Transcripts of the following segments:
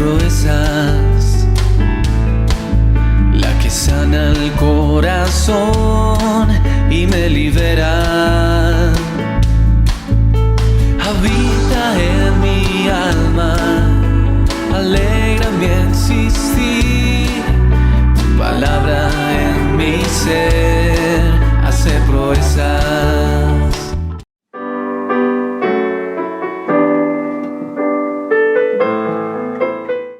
proezas, la que sana el corazón y me libera. Habita en mi alma, alegra mi existir. Tu palabra en mi ser hace proezas.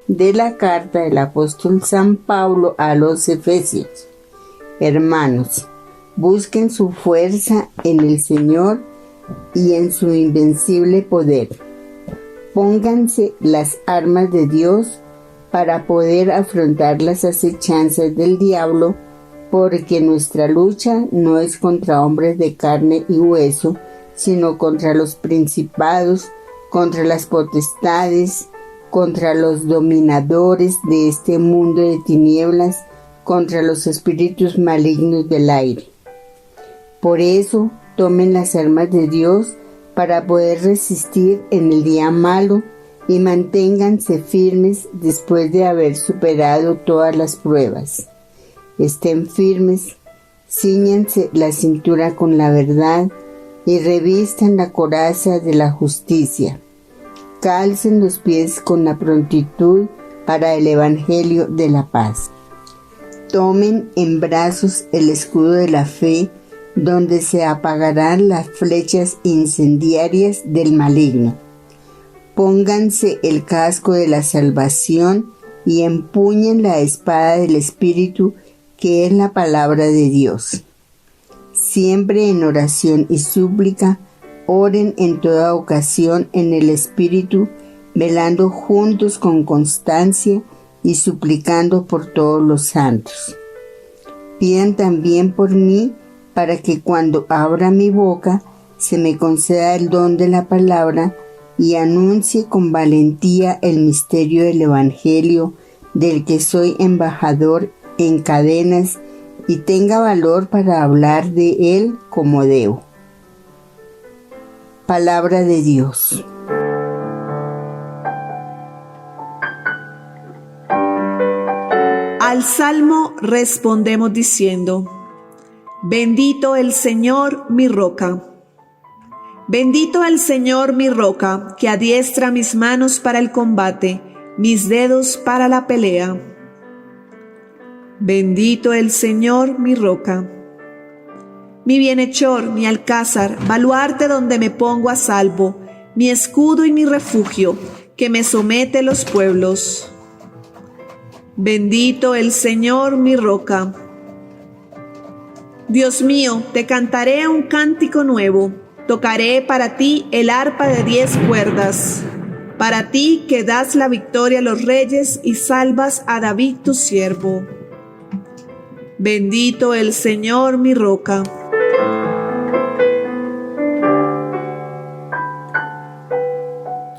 De la carta del apóstol San Pablo a los Efesios. Hermanos, busquen su fuerza en el Señor y en su invencible poder. Pónganse las armas de Dios para poder afrontar las acechanzas del diablo, porque nuestra lucha no es contra hombres de carne y hueso, sino contra los principados, contra las potestades, contra los dominadores de este mundo de tinieblas, contra los espíritus malignos del aire. Por eso, tomen las armas de Dios para poder resistir en el día malo y manténganse firmes después de haber superado todas las pruebas. Estén firmes, cíñanse la cintura con la verdad y revistan la coraza de la justicia. Calcen los pies con la prontitud para el evangelio de la paz. Tomen en brazos el escudo de la fe, donde se apagarán las flechas incendiarias del maligno. Pónganse el casco de la salvación y empuñen la espada del Espíritu, que es la palabra de Dios. Siempre en oración y súplica, oren en toda ocasión en el Espíritu, velando juntos con constancia y suplicando por todos los santos. Pidan también por mí, para que cuando abra mi boca se me conceda el don de la palabra y anuncie con valentía el misterio del Evangelio, del que soy embajador en cadenas, y tenga valor para hablar de él como debo. Palabra de Dios. Al salmo respondemos diciendo: bendito el Señor, mi roca. Bendito el Señor, mi roca, que adiestra mis manos para el combate, mis dedos para la pelea. Bendito el Señor, mi roca. Mi bienhechor, mi alcázar, baluarte donde me pongo a salvo, mi escudo y mi refugio, que me somete los pueblos. Bendito el Señor, mi roca. Dios mío, te cantaré un cántico nuevo, tocaré para ti el arpa de 10 cuerdas, para ti que das la victoria a los reyes y salvas a David tu siervo. Bendito el Señor, mi roca.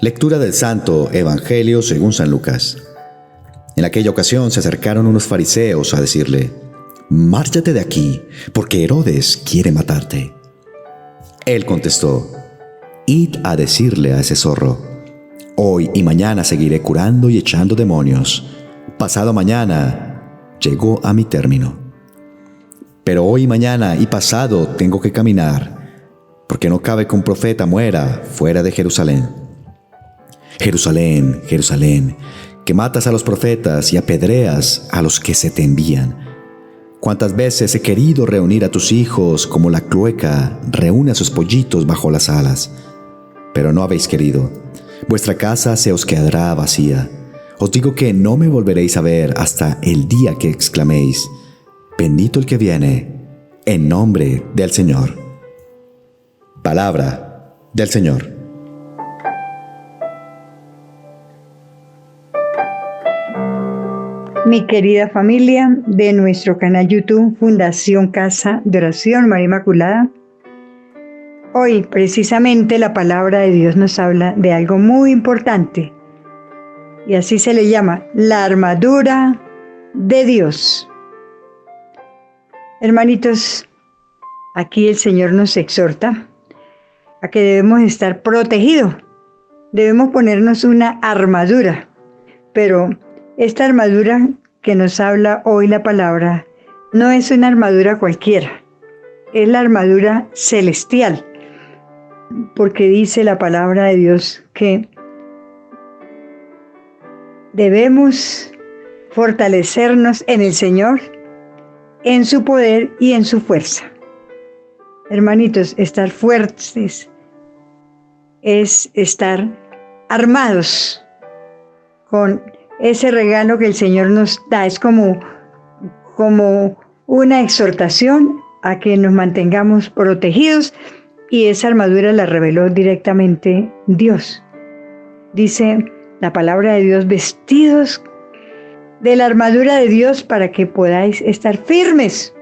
Lectura del Santo Evangelio según San Lucas. En aquella ocasión se acercaron unos fariseos a decirle: «Márchate de aquí, porque Herodes quiere matarte». Él contestó: «Id a decirle a ese zorro: hoy y mañana seguiré curando y echando demonios. Pasado mañana llegó a mi término. Pero hoy, mañana y pasado tengo que caminar, porque no cabe que un profeta muera fuera de Jerusalén. Jerusalén, Jerusalén, que matas a los profetas y apedreas a los que se te envían. Cuántas veces he querido reunir a tus hijos como la clueca reúne a sus pollitos bajo las alas, pero no habéis querido. Vuestra casa se os quedará vacía. Os digo que no me volveréis a ver hasta el día que exclaméis: bendito el que viene en nombre del Señor». Palabra del Señor. Mi querida familia de nuestro canal YouTube Fundación Casa de Oración María Inmaculada, hoy precisamente la palabra de Dios nos habla de algo muy importante, y así se le llama la armadura de Dios. Hermanitos, aquí el Señor nos exhorta a que debemos estar protegidos, debemos ponernos una armadura Pero esta armadura que nos habla hoy la palabra no es una armadura cualquiera, es la armadura celestial, porque dice la palabra de Dios que debemos fortalecernos en el Señor, en su poder y en su fuerza. Hermanitos, estar fuertes es estar armados con ese regalo que el Señor nos da. Es como una exhortación a que nos mantengamos protegidos, y esa armadura la reveló directamente Dios. Dice la palabra de Dios: vestidos de la armadura de Dios para que podáis estar firmes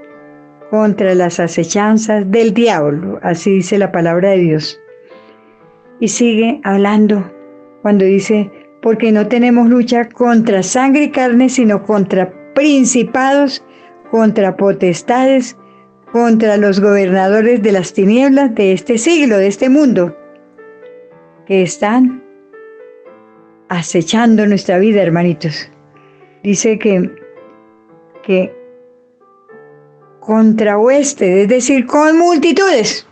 contra las acechanzas del diablo. Así dice la palabra de Dios. Y sigue hablando cuando dice: porque no tenemos lucha contra sangre y carne, sino contra principados, contra potestades, contra los gobernadores de las tinieblas de este siglo, de este mundo, que están acechando nuestra vida, hermanitos. Dice que contra huestes, es decir, con multitudes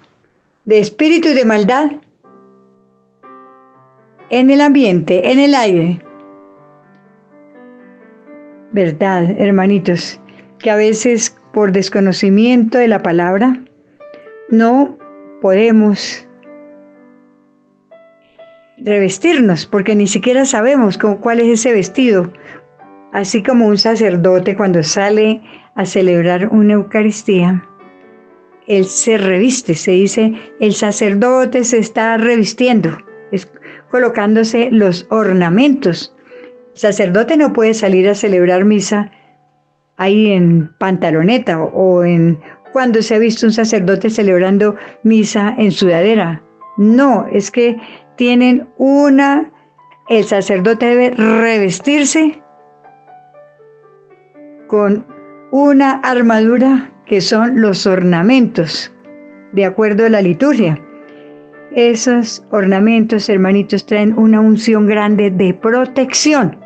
de espíritus de maldad en el ambiente, en el aire. ¿Verdad, hermanitos? Que a veces por desconocimiento de la palabra no podemos revestirnos, porque ni siquiera sabemos cuál es ese vestido. Así como un sacerdote cuando sale a celebrar una Eucaristía, él se reviste, se dice, el sacerdote se está revistiendo, es colocándose los ornamentos. El sacerdote no puede salir a celebrar misa ahí en pantaloneta o en cuando se ha visto un sacerdote celebrando misa en sudadera. No, es que tienen el sacerdote debe revestirse con una armadura que son los ornamentos, de acuerdo a la liturgia. Esos ornamentos, hermanitos, traen una unción grande de protección,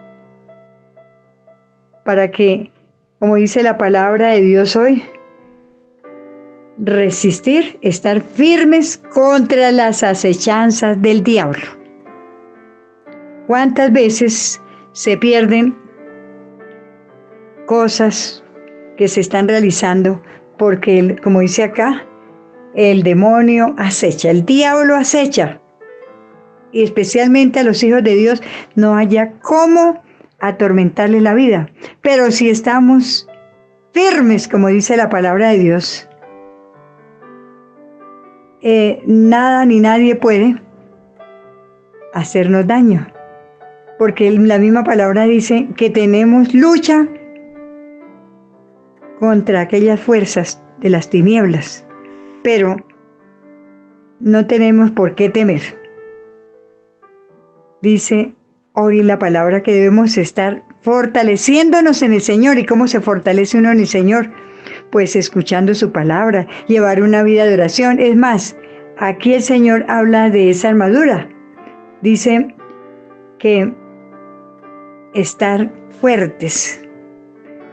para que, como dice la palabra de Dios hoy, resistir, estar firmes contra las acechanzas del diablo. ¿Cuántas veces se pierden cosas que se están realizando porque, como dice acá, el demonio acecha, el diablo acecha, y especialmente a los hijos de Dios no haya cómo atormentarle la vida? Pero si estamos firmes, como dice la palabra de Dios, nada ni nadie puede hacernos daño, porque la misma palabra dice que tenemos lucha contra aquellas fuerzas de las tinieblas, pero no tenemos por qué temer. Dice hoy la palabra que debemos estar fortaleciéndonos en el Señor. ¿Y cómo se fortalece uno en el Señor? Pues escuchando su palabra, llevar una vida de oración. Es más, aquí el Señor habla de esa armadura. Dice que estar fuertes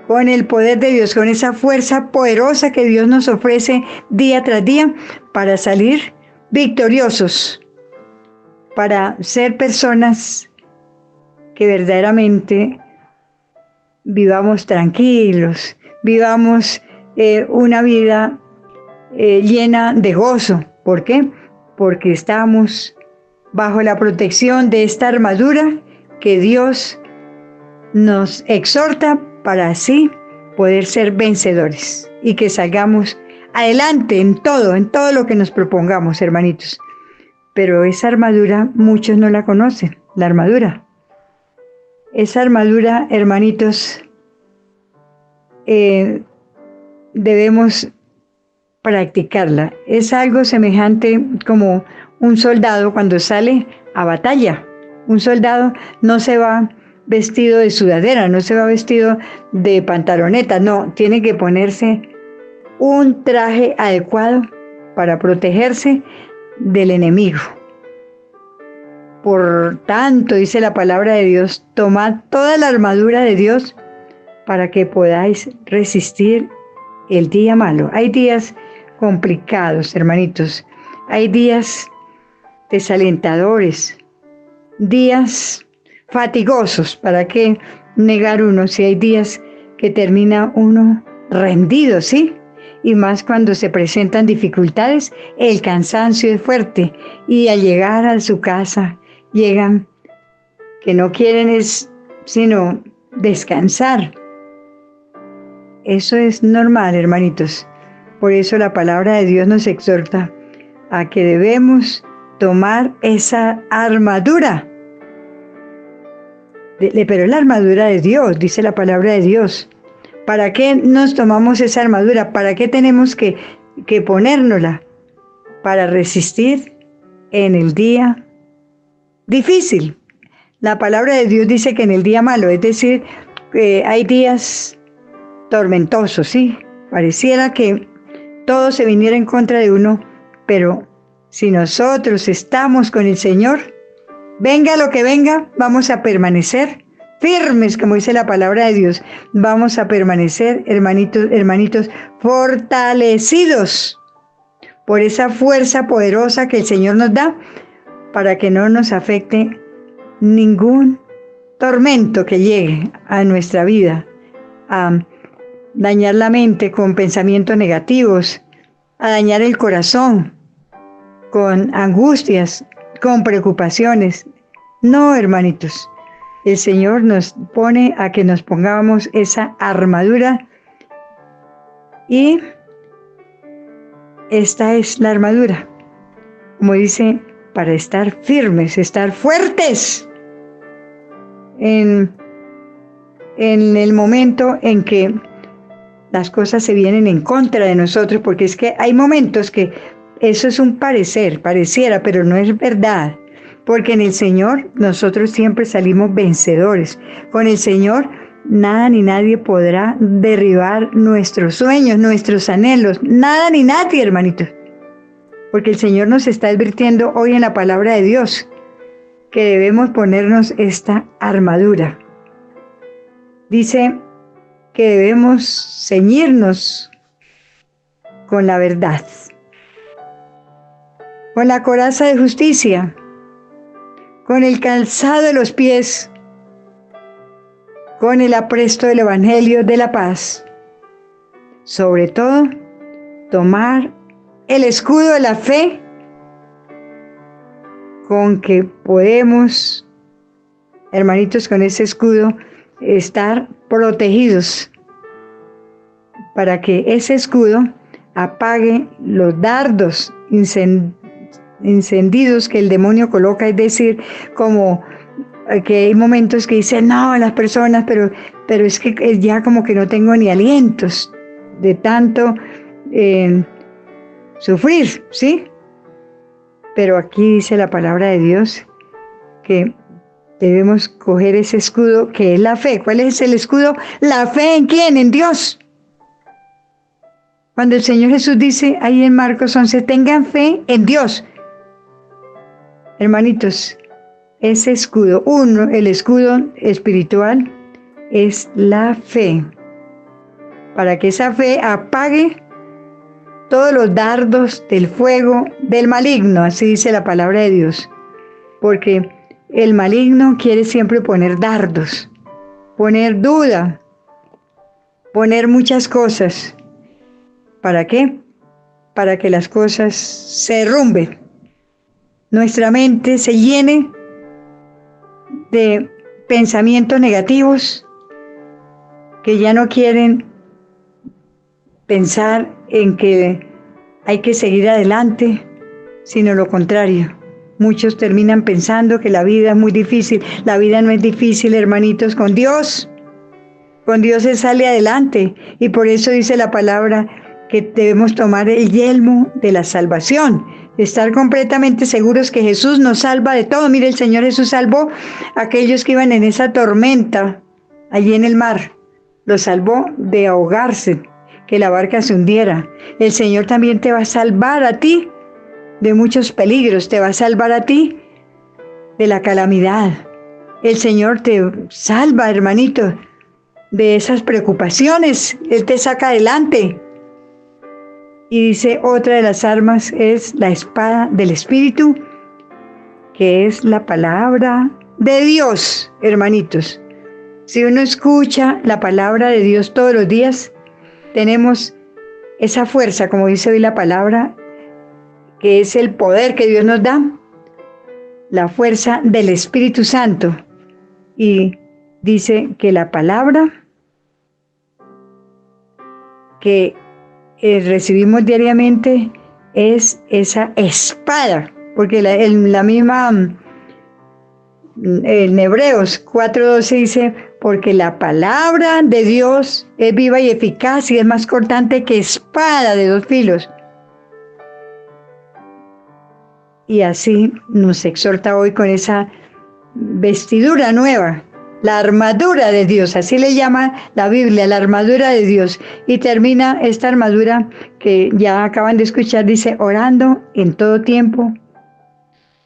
con el poder de Dios, con esa fuerza poderosa que Dios nos ofrece día tras día para salir victoriosos, para ser personas que verdaderamente vivamos tranquilos, vivamos una vida llena de gozo. ¿Por qué? Porque estamos bajo la protección de esta armadura que Dios nos exhorta para así poder ser vencedores y que salgamos adelante en todo lo que nos propongamos, hermanitos. Pero esa armadura muchos no la conocen, la armadura. Esa armadura, hermanitos, debemos practicarla. Es algo semejante como un soldado cuando sale a batalla. Un soldado no se va vestido de sudadera, no se va vestido de pantaloneta, no, tiene que ponerse un traje adecuado para protegerse del enemigo. Por tanto, dice la palabra de Dios, tomad toda la armadura de Dios para que podáis resistir el día malo. Hay días complicados, hermanitos. Hay días desalentadores, días fatigosos. ¿Para qué negar uno si hay días que termina uno rendido, sí? Y más cuando se presentan dificultades, el cansancio es fuerte. Y al llegar a su casa, llegan que no quieren sino descansar. Eso es normal, hermanitos. Por eso la palabra de Dios nos exhorta a que debemos tomar esa armadura. Pero es la armadura de Dios, dice la palabra de Dios. ¿Para qué nos tomamos esa armadura? ¿Para qué tenemos que ponérnosla? Para resistir en el día difícil. La palabra de Dios dice que en el día malo, es decir, hay días tormentosos, ¿sí? Pareciera que todo se viniera en contra de uno, pero si nosotros estamos con el Señor, venga lo que venga, vamos a permanecer firmes, como dice la palabra de Dios. Vamos a permanecer, hermanitos, fortalecidos por esa fuerza poderosa que el Señor nos da para que no nos afecte ningún tormento que llegue a nuestra vida, a dañar la mente con pensamientos negativos, a dañar el corazón con angustias, con preocupaciones. No, hermanitos, el Señor nos pone a que nos pongamos esa armadura y esta es la armadura, como dice, para estar firmes, estar fuertes en el momento en que las cosas se vienen en contra de nosotros, porque es que hay momentos que eso es un pareciera, pero no es verdad, porque en el Señor nosotros siempre salimos vencedores. Con el Señor nada ni nadie podrá derribar nuestros sueños, nuestros anhelos, nada ni nadie, hermanitos, porque el Señor nos está advirtiendo hoy en la palabra de Dios que debemos ponernos esta armadura. Dice que debemos ceñirnos con la verdad, con la coraza de justicia, con el calzado de los pies, con el apresto del Evangelio de la paz. Sobre todo, tomar el escudo de la fe, con que podemos, hermanitos, con ese escudo, estar protegidos, para que ese escudo apague los dardos encendidos que el demonio coloca. Es decir, como que hay momentos que dicen, no, las personas, pero es que ya como que no tengo ni alientos de tanto sufrir, ¿sí? Pero aquí dice la palabra de Dios que debemos coger ese escudo que es la fe. ¿Cuál es el escudo? ¿La fe en quién? En Dios. Cuando el Señor Jesús dice ahí en Marcos 11, tengan fe en Dios. Hermanitos, ese escudo, el escudo espiritual es la fe. Para que esa fe apague todos los dardos del fuego del maligno, así dice la palabra de Dios. Porque el maligno quiere siempre poner dardos, poner duda, poner muchas cosas. ¿Para qué? Para que las cosas se derrumben. Nuestra mente se llene de pensamientos negativos que ya no quieren pensar en que hay que seguir adelante, sino lo contrario. Muchos terminan pensando que la vida es muy difícil. La vida no es difícil, hermanitos, con Dios. Con Dios se sale adelante. Y por eso dice la palabra que debemos tomar el yelmo de la salvación. Estar completamente seguros que Jesús nos salva de todo. Mire, el Señor Jesús salvó a aquellos que iban en esa tormenta allí en el mar. Los salvó de ahogarse, que la barca se hundiera. El Señor también te va a salvar a ti de muchos peligros. Te va a salvar a ti de la calamidad. El Señor te salva, hermanito, de esas preocupaciones. Él te saca adelante. Y dice, otra de las armas es la espada del Espíritu, que es la palabra de Dios, hermanitos. Si uno escucha la palabra de Dios todos los días, tenemos esa fuerza, como dice hoy la palabra, que es el poder que Dios nos da, la fuerza del Espíritu Santo. Y dice que la palabra que recibimos diariamente es esa espada, porque la misma, en Hebreos 4:12 dice, porque la palabra de Dios es viva y eficaz y es más cortante que espada de 2 filos. Y así nos exhorta hoy con esa vestidura nueva, la armadura de Dios, así le llama la Biblia, la armadura de Dios. Y termina esta armadura que ya acaban de escuchar, dice, orando en todo tiempo,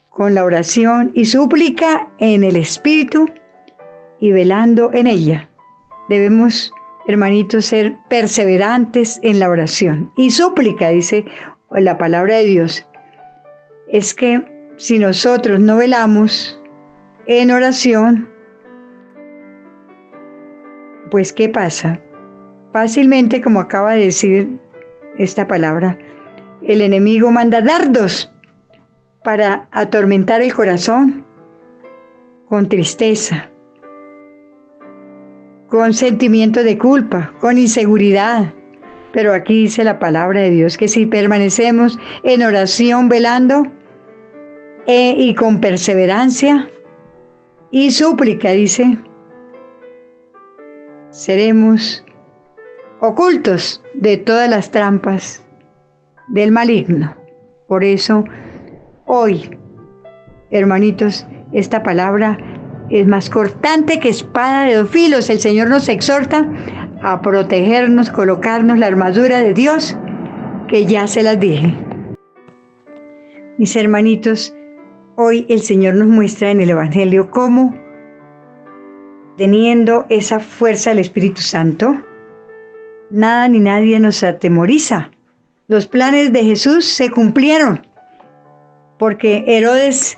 con la oración y súplica en el Espíritu y velando en ella. Debemos, hermanitos, ser perseverantes en la oración. Y súplica, dice la palabra de Dios, es que si nosotros no velamos en oración, pues ¿qué pasa? Fácilmente, como acaba de decir esta palabra, el enemigo manda dardos para atormentar el corazón con tristeza, con sentimiento de culpa, con inseguridad. Pero aquí dice la palabra de Dios que si permanecemos en oración velando y con perseverancia y súplica, dice, seremos ocultos de todas las trampas del maligno. Por eso, hoy, hermanitos, esta palabra es más cortante que espada de 2 filos. El Señor nos exhorta a protegernos, colocarnos la armadura de Dios, que ya se las dije. Mis hermanitos, hoy el Señor nos muestra en el Evangelio cómo, teniendo esa fuerza del Espíritu Santo, nada ni nadie nos atemoriza. Los planes de Jesús se cumplieron, porque Herodes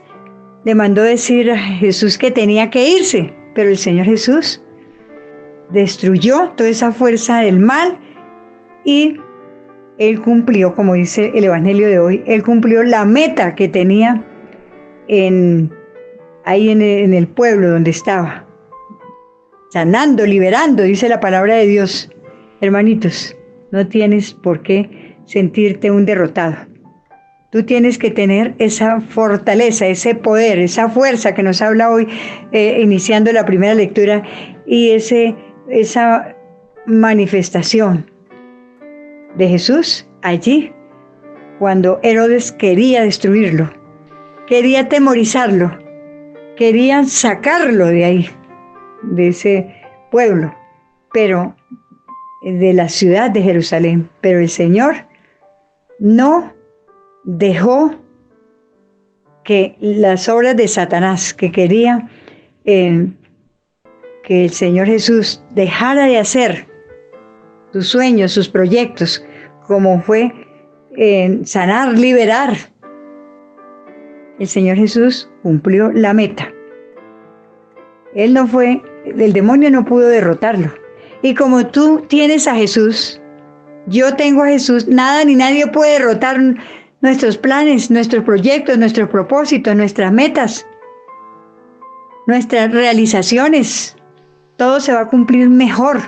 le mandó decir a Jesús que tenía que irse, pero el Señor Jesús destruyó toda esa fuerza del mal y Él cumplió, como dice el Evangelio de hoy, Él cumplió la meta que tenía ahí en el pueblo donde estaba. Sanando, liberando, dice la palabra de Dios. Hermanitos, no tienes por qué sentirte un derrotado. Tú tienes que tener esa fortaleza, ese poder, esa fuerza que nos habla hoy, iniciando la primera lectura, y esa manifestación de Jesús allí, cuando Herodes quería destruirlo, quería atemorizarlo, quería sacarlo de ahí, de ese pueblo, pero de la ciudad de Jerusalén. Pero el Señor no dejó que las obras de Satanás, que quería que el Señor Jesús dejara de hacer sus sueños, sus proyectos, como fue sanar, liberar. El Señor Jesús cumplió la meta. El demonio no pudo derrotarlo. Y como tú tienes a Jesús, yo tengo a Jesús, nada ni nadie puede derrotar nuestros planes, nuestros proyectos, nuestros propósitos, nuestras metas, nuestras realizaciones. Todo se va a cumplir mejor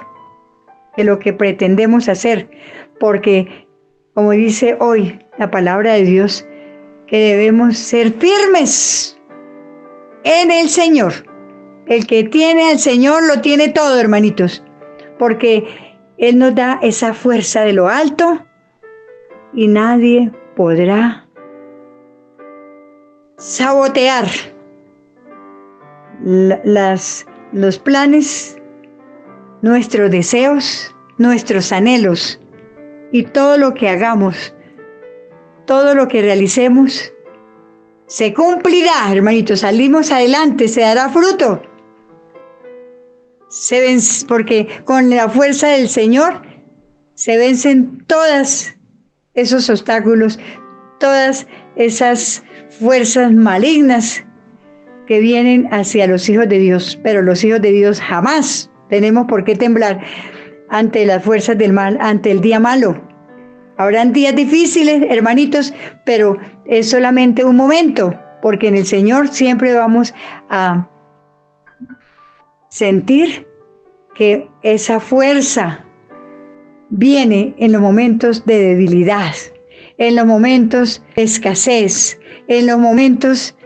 que lo que pretendemos hacer, porque, como dice hoy la palabra de Dios, que debemos ser firmes en el Señor. El que tiene al Señor lo tiene todo, hermanitos, porque Él nos da esa fuerza de lo alto y nadie podrá sabotear los planes, nuestros deseos, nuestros anhelos, y todo lo que hagamos, todo lo que realicemos, se cumplirá, hermanitos, salimos adelante, se dará fruto. Porque con la fuerza del Señor se vencen todos esos obstáculos, todas esas fuerzas malignas que vienen hacia los hijos de Dios. Pero los hijos de Dios jamás tenemos por qué temblar ante las fuerzas del mal, ante el día malo. Habrán días difíciles, hermanitos, pero es solamente un momento, porque en el Señor siempre vamos a sentir que esa fuerza viene en los momentos de debilidad, en los momentos de escasez, en los momentos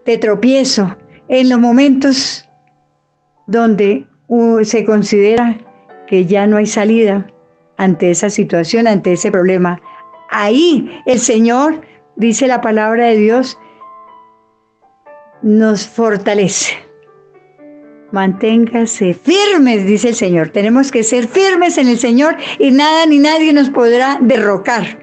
de tropiezo, en los momentos donde se considera que ya no hay salida ante esa situación, ante ese problema. Ahí el Señor, dice la palabra de Dios, nos fortalece. Manténgase firmes, dice el Señor. Tenemos que ser firmes en el Señor y nada ni nadie nos podrá derrocar.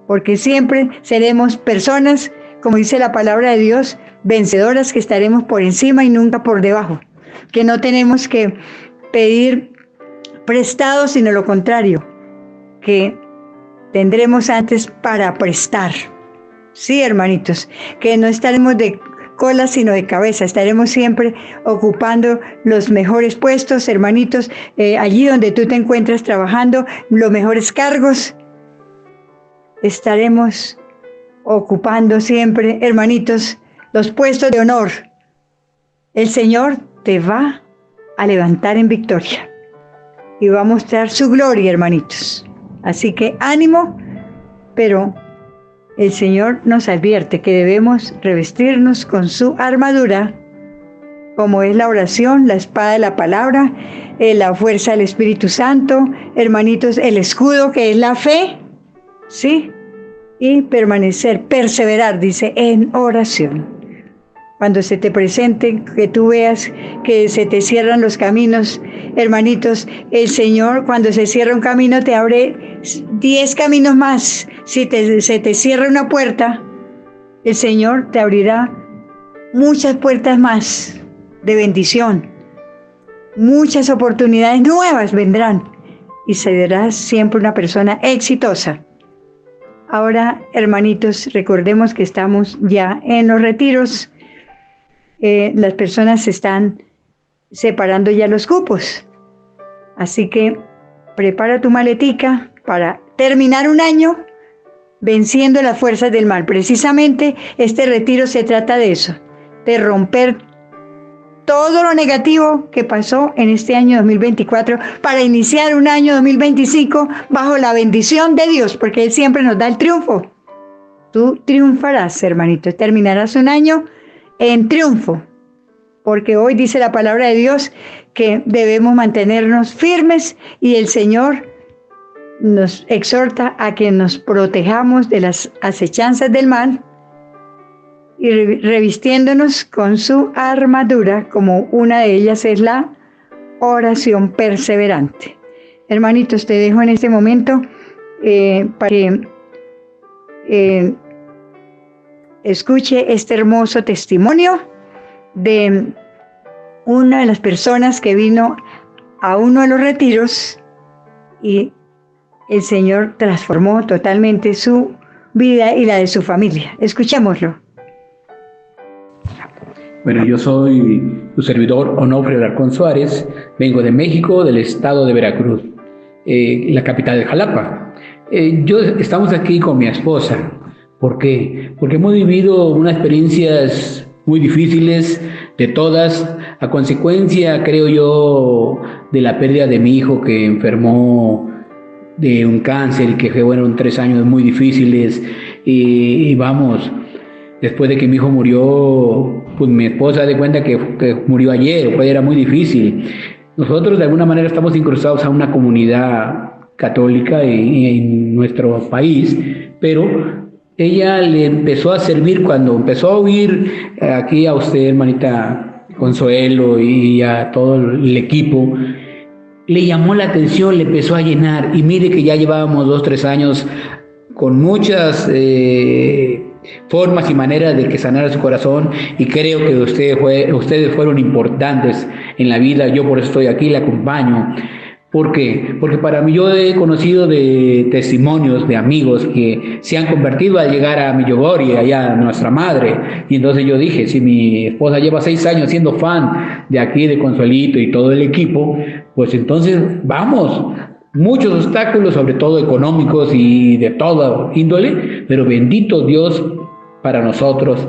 Porque siempre seremos personas, como dice la palabra de Dios, vencedoras, que estaremos por encima y nunca por debajo. Que no tenemos que pedir prestado, sino lo contrario, que tendremos antes para prestar. Sí, hermanitos, que no estaremos de cola sino de cabeza, estaremos siempre ocupando los mejores puestos, hermanitos, allí donde tú te encuentras trabajando, los mejores cargos, estaremos ocupando siempre, hermanitos, los puestos de honor. El Señor te va a levantar en victoria y va a mostrar su gloria, hermanitos. Así que ánimo, pero el Señor nos advierte que debemos revestirnos con su armadura, como es la oración, la espada de la palabra, la fuerza del Espíritu Santo, hermanitos, el escudo que es la fe, ¿sí? Y permanecer, perseverar, dice, en oración. Cuando se te presente, que tú veas que se te cierran los caminos, hermanitos, el Señor, cuando se cierra un camino, te abre 10 caminos más. Si se te cierra una puerta, el Señor te abrirá muchas puertas más de bendición. Muchas oportunidades nuevas vendrán y serás siempre una persona exitosa. Ahora, hermanitos, recordemos que estamos ya en los retiros. Las personas se están separando ya los cupos. Así que prepara tu maletica para terminar un año venciendo las fuerzas del mal. Precisamente este retiro se trata de eso, de romper todo lo negativo que pasó en este año 2024 para iniciar un año 2025 bajo la bendición de Dios, porque Él siempre nos da el triunfo. Tú triunfarás, hermanito, terminarás un año en triunfo, porque hoy dice la palabra de Dios que debemos mantenernos firmes y el Señor nos exhorta a que nos protejamos de las acechanzas del mal y revistiéndonos con su armadura, como una de ellas es la oración perseverante. Hermanitos, te dejo en este momento para que escuche este hermoso testimonio de una de las personas que vino a uno de los retiros y el Señor transformó totalmente su vida y la de su familia. Escuchémoslo. Bueno, yo soy tu servidor Onofre Alarcón Suárez, vengo de México, del estado de Veracruz, la capital de Jalapa. Estamos aquí con mi esposa. ¿Por qué? Porque hemos vivido unas experiencias muy difíciles, de todas, a consecuencia, creo yo, de la pérdida de mi hijo que enfermó de un cáncer y que fueron 3 años muy difíciles. Y vamos, después de que mi hijo murió, pues mi esposa de cuenta que murió ayer, pues era muy difícil. Nosotros de alguna manera estamos incrustados a una comunidad católica en nuestro país, pero ella le empezó a servir cuando empezó a oír aquí a usted, hermanita Consuelo, y a todo el equipo. Le llamó la atención, le empezó a llenar, y mire que ya llevábamos 2-3 años con muchas formas y maneras de que sanara su corazón, y creo que ustedes fueron importantes en la vida. Yo por eso estoy aquí, le acompaño. ¿Por qué? Porque para mí, yo he conocido de testimonios de amigos que se han convertido al llegar a Medjugorje, allá a nuestra madre, y entonces yo dije, si mi esposa lleva 6 años siendo fan de aquí, de Consuelito y todo el equipo, pues entonces vamos. Muchos obstáculos, sobre todo económicos y de toda índole, pero bendito Dios, para nosotros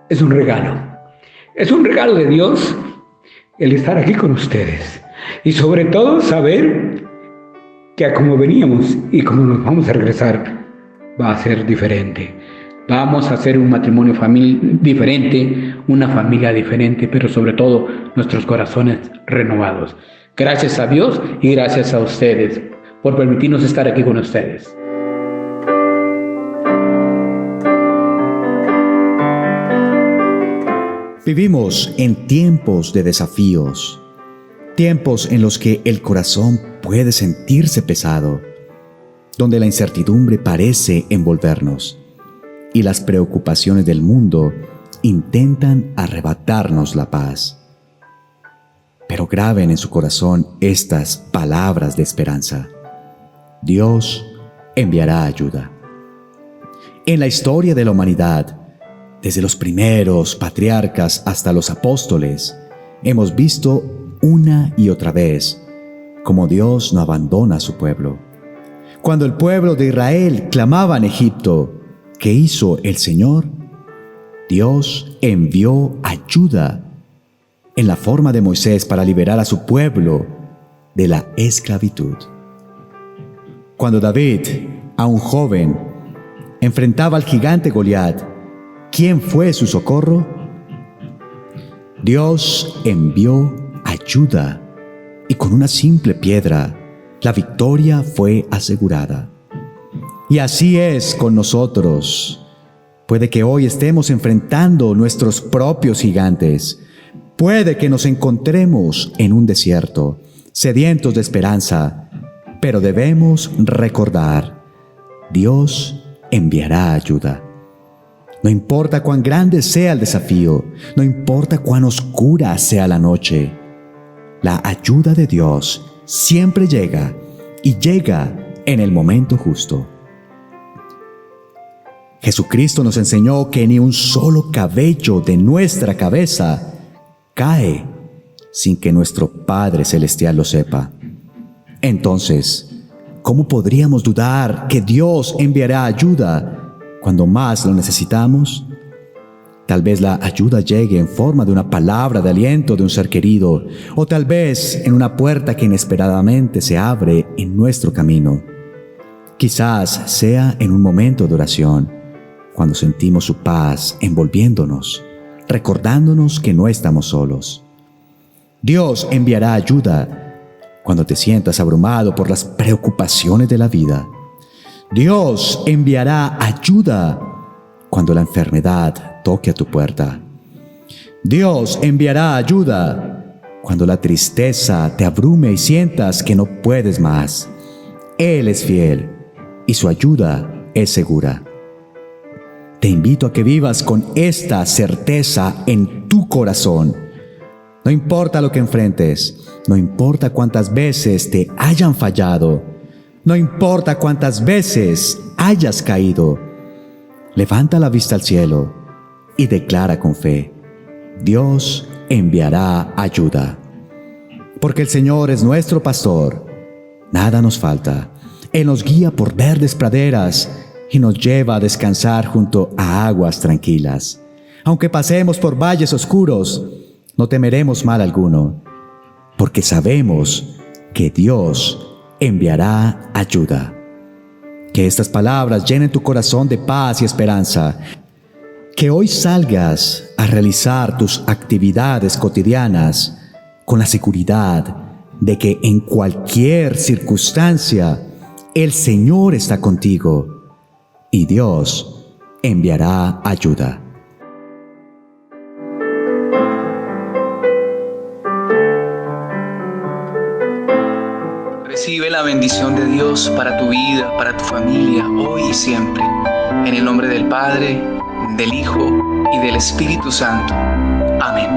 es un regalo. Es un regalo de Dios el estar aquí con ustedes. Y sobre todo saber que a como veníamos y como nos vamos a regresar va a ser diferente. Vamos a hacer un matrimonio diferente, una familia diferente, pero sobre todo nuestros corazones renovados. Gracias a Dios y gracias a ustedes por permitirnos estar aquí con ustedes. Vivimos en tiempos de desafíos, tiempos en los que el corazón puede sentirse pesado, donde la incertidumbre parece envolvernos y las preocupaciones del mundo intentan arrebatarnos la paz. Pero graben en su corazón estas palabras de esperanza. Dios enviará ayuda. En la historia de la humanidad, desde los primeros patriarcas hasta los apóstoles, hemos visto una y otra vez cómo Dios no abandona a su pueblo. Cuando el pueblo de Israel clamaba en Egipto, ¿qué hizo el Señor? Dios envió ayuda en la forma de Moisés para liberar a su pueblo de la esclavitud. Cuando David, aún joven, enfrentaba al gigante Goliat, ¿quién fue su socorro? Dios envió ayuda y con una simple piedra la victoria fue asegurada. Y así es con nosotros. Puede que hoy estemos enfrentando nuestros propios gigantes. Puede que nos encontremos en un desierto, sedientos de esperanza, pero debemos recordar, Dios enviará ayuda. No importa cuán grande sea el desafío, no importa cuán oscura sea la noche, la ayuda de Dios siempre llega y llega en el momento justo. Jesucristo nos enseñó que ni un solo cabello de nuestra cabeza cae sin que nuestro Padre Celestial lo sepa. Entonces, ¿cómo podríamos dudar que Dios enviará ayuda cuando más lo necesitamos? Tal vez la ayuda llegue en forma de una palabra de aliento de un ser querido, o tal vez en una puerta que inesperadamente se abre en nuestro camino. Quizás sea en un momento de oración, cuando sentimos su paz envolviéndonos, recordándonos que no estamos solos. Dios enviará ayuda cuando te sientas abrumado por las preocupaciones de la vida. Dios enviará ayuda cuando la enfermedad toque a tu puerta. Dios enviará ayuda cuando la tristeza te abrume y sientas que no puedes más. Él es fiel y su ayuda es segura. Te invito a que vivas con esta certeza en tu corazón. No importa lo que enfrentes, no importa cuántas veces te hayan fallado, no importa cuántas veces hayas caído, levanta la vista al cielo y declara con fe, Dios enviará ayuda. Porque el Señor es nuestro pastor, nada nos falta. Él nos guía por verdes praderas y nos lleva a descansar junto a aguas tranquilas. Aunque pasemos por valles oscuros, no temeremos mal alguno, porque sabemos que Dios enviará ayuda. Que estas palabras llenen tu corazón de paz y esperanza. Que hoy salgas a realizar tus actividades cotidianas con la seguridad de que en cualquier circunstancia el Señor está contigo y Dios enviará ayuda. Recibe la bendición de Dios para tu vida, para tu familia, hoy y siempre. En el nombre del Padre, del Hijo y del Espíritu Santo. Amén.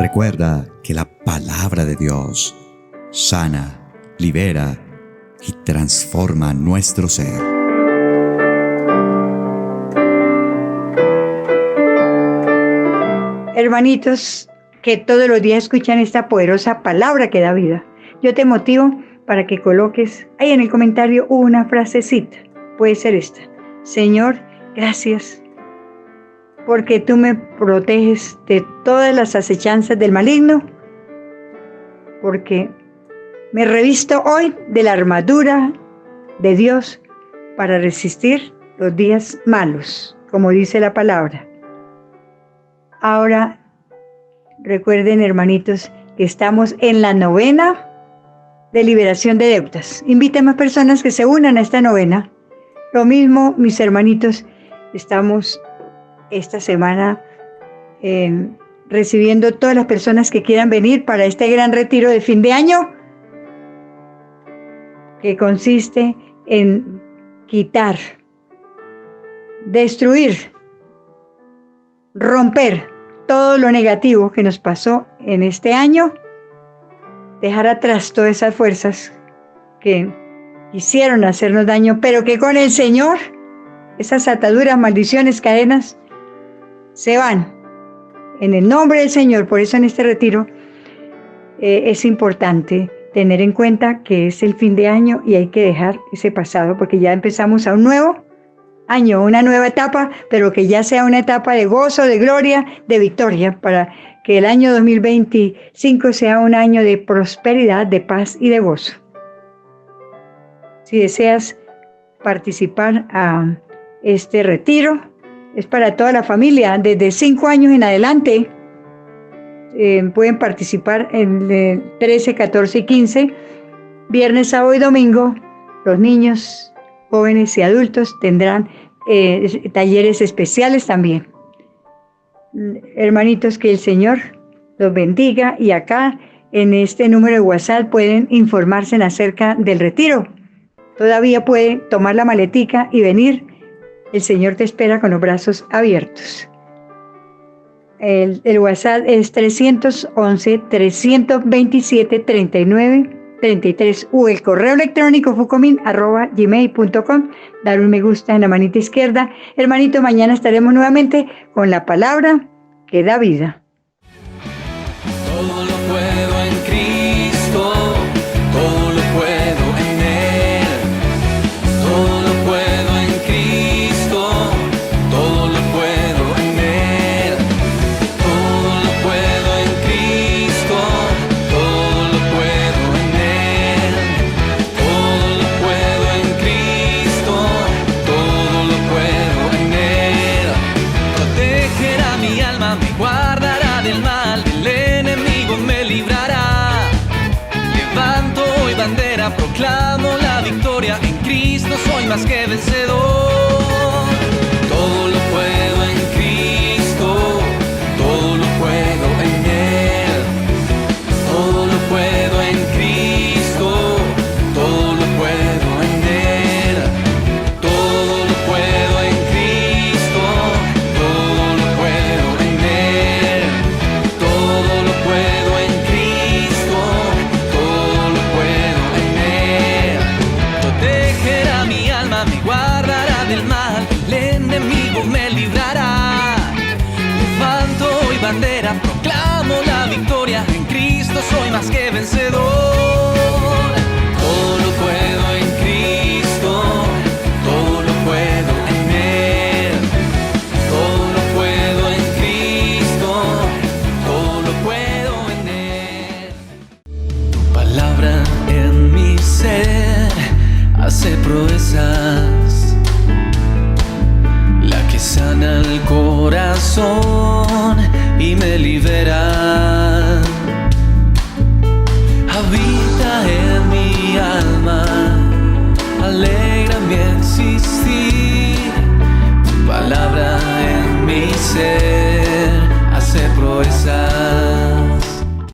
Recuerda que la palabra de Dios sana, libera y transforma nuestro ser. Hermanitos que todos los días escuchan esta poderosa palabra que da vida, yo te motivo para que coloques ahí en el comentario una frasecita. Puede ser esta: Señor, gracias porque tú me proteges de todas las acechanzas del maligno, porque me revisto hoy de la armadura de Dios para resistir los días malos, como dice la palabra. Ahora, recuerden, hermanitos, que estamos en la novena de liberación de deudas. Inviten más personas que se unan a esta novena. Lo mismo, mis hermanitos, estamos esta semana recibiendo todas las personas que quieran venir para este gran retiro de fin de año, que consiste en quitar, destruir, romper todo lo negativo que nos pasó en este año, dejar atrás todas esas fuerzas que quisieron hacernos daño, pero que con el Señor, esas ataduras, maldiciones, cadenas, se van en el nombre del Señor. Por eso en este retiro es importante tener en cuenta que es el fin de año y hay que dejar ese pasado, porque ya empezamos a un nuevo año, una nueva etapa, pero que ya sea una etapa de gozo, de gloria, de victoria, para que el año 2025 sea un año de prosperidad, de paz y de gozo. Si deseas participar a este retiro, es para toda la familia, desde 5 años en adelante. Pueden participar en 13, 14 y 15, viernes, sábado y domingo. Los niños, jóvenes y adultos tendrán talleres especiales también. Hermanitos, que el Señor los bendiga, y acá en este número de WhatsApp pueden informarse acerca del retiro. Todavía pueden tomar la maletica y venir. El Señor te espera con los brazos abiertos. El WhatsApp es 311-327-3933 o el correo electrónico fucomin@gmail.com. Dar un me gusta en la manita izquierda. Hermanito, mañana estaremos nuevamente con la palabra que da vida. Todo lo puedo en Cristo, todo lo puedo en Él. Todo lo puedo en Cristo, todo lo puedo en Él. Todo lo puedo en Cristo, todo lo puedo en Él. Todo lo puedo en Cristo, todo lo puedo en Él. Protegerá mi alma, me guardará del mal, del enemigo me librará. Levanto hoy bandera, proclamo la victoria, en Cristo soy más que vencedor. Todo lo puedo en Cristo, todo lo puedo en Él. Todo lo puedo en Cristo, todo lo puedo en Él. Todo lo puedo en Cristo, todo lo puedo en Él. Todo lo puedo en Cristo, todo lo puedo en Él. Protegerá mi alma, me guardará del mal, el enemigo me librará. Levanto hoy bandera, proclamo la victoria, en Cristo soy más que vencedor.